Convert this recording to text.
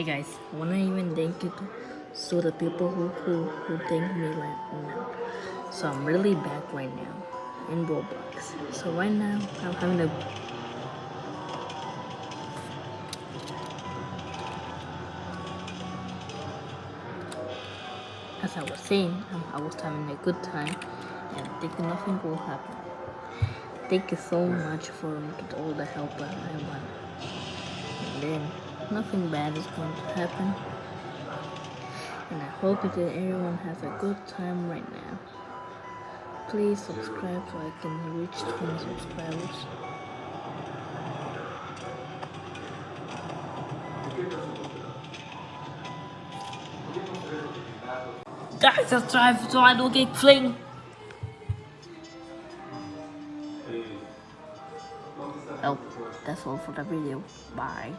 Hey guys, I wanna even thank you to the people who thank me right now. So I'm really back right now in Roblox. So right now I'm having a as I was saying, I was having a good time and thinking nothing will happen. Thank you so much for all the help I want. And then nothing bad is going to happen. And I hope that everyone has a good time right now. Please subscribe so I can reach 20 subscribers. Guys, subscribe so I don't get flinged. Well, that's all for the video. Bye.